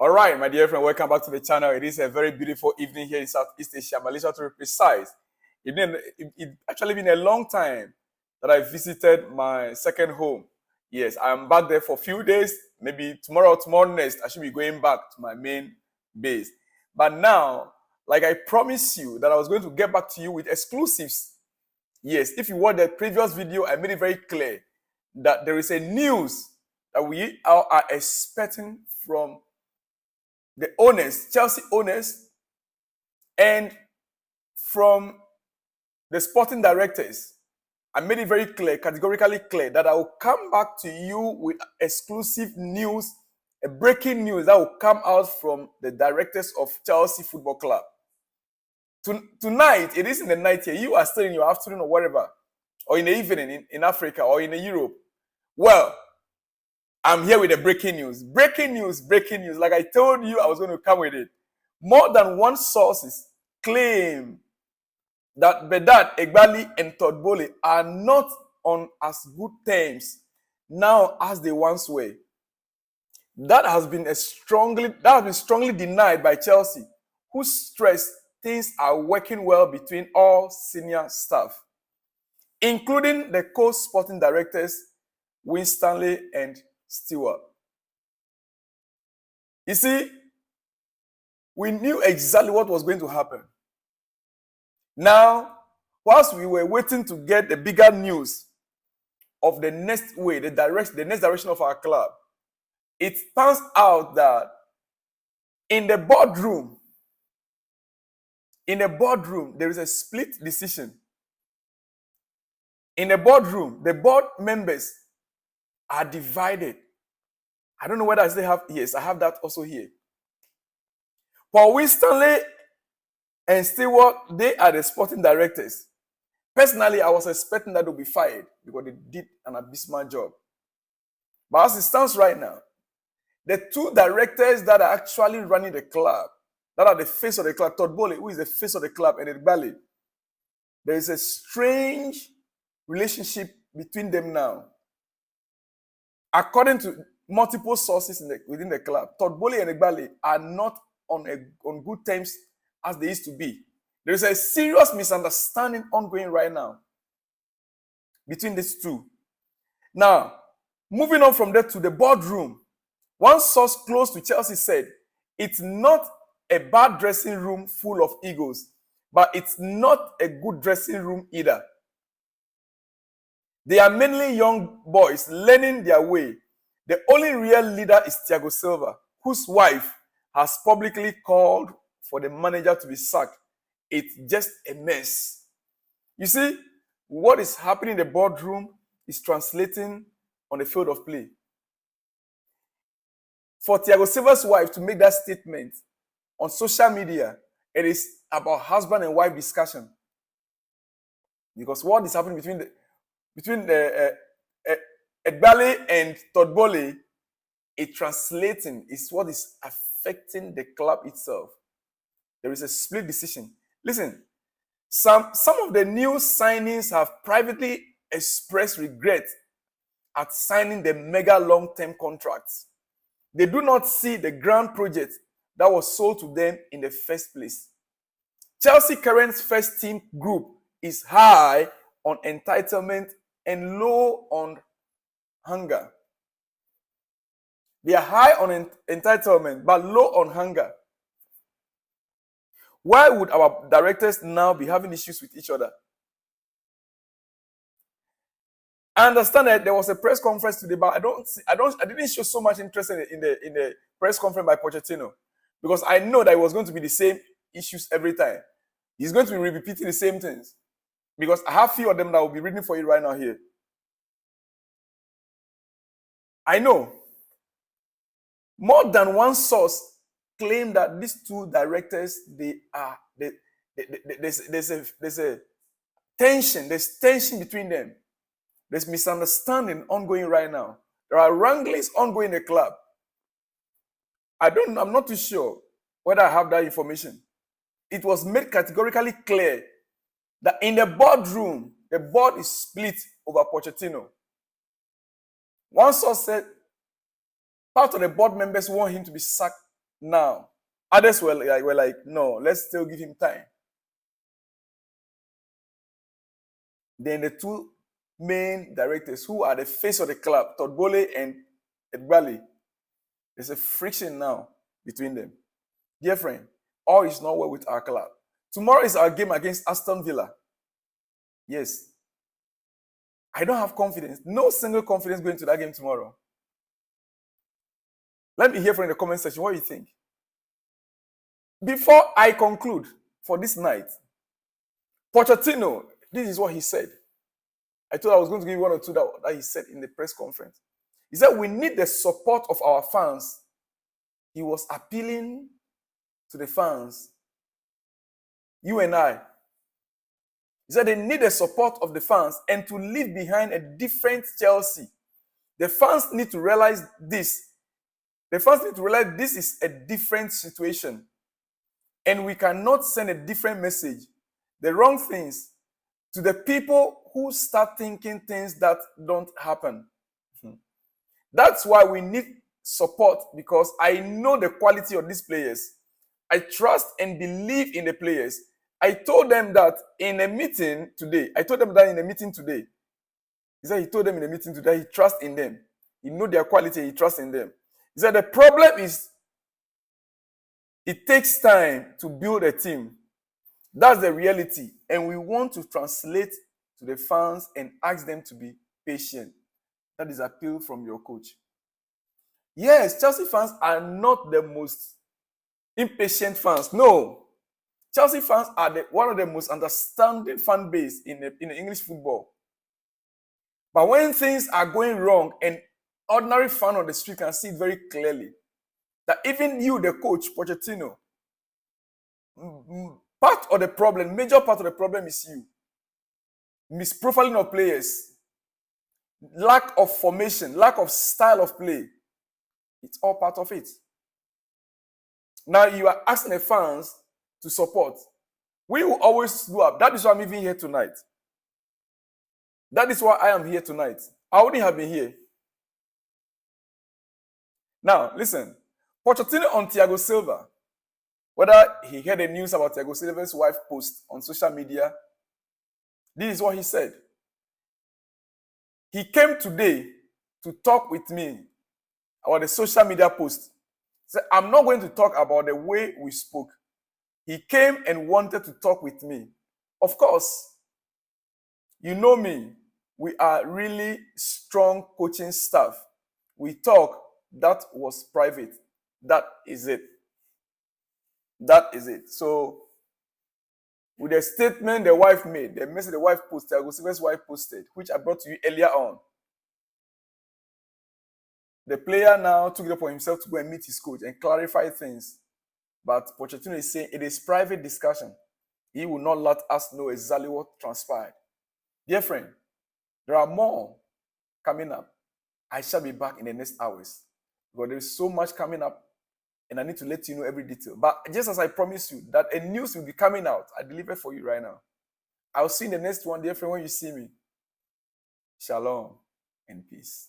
All right, my dear friend, welcome back to the channel. It is a very beautiful evening here in Southeast Asia, Malaysia to be precise. It actually been a long time that I visited my second home. Yes, I'm back there for a few days. Maybe tomorrow next, I should be going back to my main base. But now, like I promised you that I was going to get back to you with exclusives. Yes, if you watched the previous video, I made it very clear that there is a news that we are expecting from the owners, Chelsea owners, and from the sporting directors. I made it very clear, categorically clear, that I will come back to you with exclusive news, a breaking news that will come out from the directors of Chelsea Football Club. Tonight, it is in the night here. You are still in your afternoon or whatever, or in the evening in Africa or in Europe. Well, I'm here with the breaking news. Breaking news. Like I told you, I was going to come with it. More than one sources claim that Behdad, Eghbali, and Todd Boehly are not on as good terms now as they once were. That has been strongly denied by Chelsea, who stressed things are working well between all senior staff, including the co-sporting directors, Winstanley and Stewart. You see, we knew exactly what was going to happen. Now, whilst we were waiting to get the bigger news of the next way, the next direction of our club, it turns out that in the boardroom, there is a split decision. In the boardroom, the board members are divided. I don't know whether I still have, yes, I have that also here. Paul Winstanley and Stewart, they are the sporting directors. Personally, I was expecting that they'll be fired because they did an abysmal job. But as it stands right now, the two directors that are actually running the club, that are the face of the club, Todd Boehly, who is the face of the club, and Eghbali, there is a strange relationship between them now. According to multiple sources within the club, Todd Boehly and Eghbali are not on good terms as they used to be. There is a serious misunderstanding ongoing right now between these two. Now, moving on from there to the boardroom, one source close to Chelsea said, it's not a bad dressing room full of egos, but it's not a good dressing room either. They are mainly young boys learning their way. The only real leader is Thiago Silva, whose wife has publicly called for the manager to be sacked. It's just a mess. You see, what is happening in the boardroom is translating on the field of play. For Thiago Silva's wife to make that statement on social media, it is about husband and wife discussion. Because what is happening between Eghbali and Todd Boehly, it translating is what is affecting the club itself. There is a split decision. Listen, some of the new signings have privately expressed regret at signing the mega long-term contracts. They do not see the grand project that was sold to them in the first place. Chelsea current first team group is high on entitlement and low on hunger. They are high on entitlement but low on hunger. Why would our directors now be having issues with each other? I understand that there was a press conference today, but I didn't show so much interest in the press conference by Pochettino, because I know that it was going to be the same issues every time. He's going to be repeating the same things, because I have a few of them that will be reading for you right now here. I know more than one source claim that these two directors, there's a tension. There's tension between them. There's misunderstanding ongoing right now. There are wranglings ongoing in the club. I'm not too sure whether I have that information. It was made categorically clear that in the boardroom, the board is split over Pochettino. One source said part of the board members want him to be sacked Now, others were like, no, let's still give him time. Then the two main directors, who are the face of the club, Todd Boehly and Eghbali, there's a friction now between them. Dear friend, all is not well with our club. Tomorrow is our game against Aston Villa. Yes. I don't have confidence. No single confidence going to that game tomorrow. Let me hear from the comment section what you think. Before I conclude for this night, Pochettino, this is what he said. I thought I was going to give you one or two that he said in the press conference. He said, we need the support of our fans. He was appealing to the fans, you and I. He said they need the support of the fans and to leave behind a different Chelsea. The fans need to realize this. The fans need to realize this is a different situation. And we cannot send a different message, the wrong things, to the people who start thinking things that don't happen. That's why we need support, because I know the quality of these players. I trust and believe in the players. I told them that in a meeting today. He said he told them in a meeting today he trusts in them. He knows their quality, he trusts in them. He said the problem is it takes time to build a team. That's the reality. And we want to translate to the fans and ask them to be patient. That is appeal from your coach. Yes, Chelsea fans are not the most impatient fans. No. Chelsea fans are one of the most understanding fan base in English football. But when things are going wrong, an ordinary fan on the street can see it very clearly that even you, the coach, Pochettino, major part of the problem is you. Misprofiling of players, lack of formation, lack of style of play. It's all part of it. Now you are asking the fans to support. We will always do up. That is why I'm even here tonight. That is why I am here tonight. I wouldn't have been here. Now, listen. Pochettino on Thiago Silva. Whether he heard the news about Thiago Silva's wife post on social media, this is what he said. He came today to talk with me about the social media post. He said, I'm not going to talk about the way we spoke. He came and wanted to talk with me. Of course, you know me. We are really strong coaching staff. We talk. That was private. That is it. That is it. So, with the statement the wife made, the message the wife posted, Thiago Silva's wife posted, which I brought to you earlier on, the player now took it upon himself to go and meet his coach and clarify things. But Pochettino is saying it is private discussion. He will not let us know exactly what transpired. Dear friend, there are more coming up. I shall be back in the next hours because there is so much coming up and I need to let you know every detail. But just as I promised you that a news will be coming out, I deliver for you right now. I'll see you in the next one, dear friend, when you see me. Shalom and peace.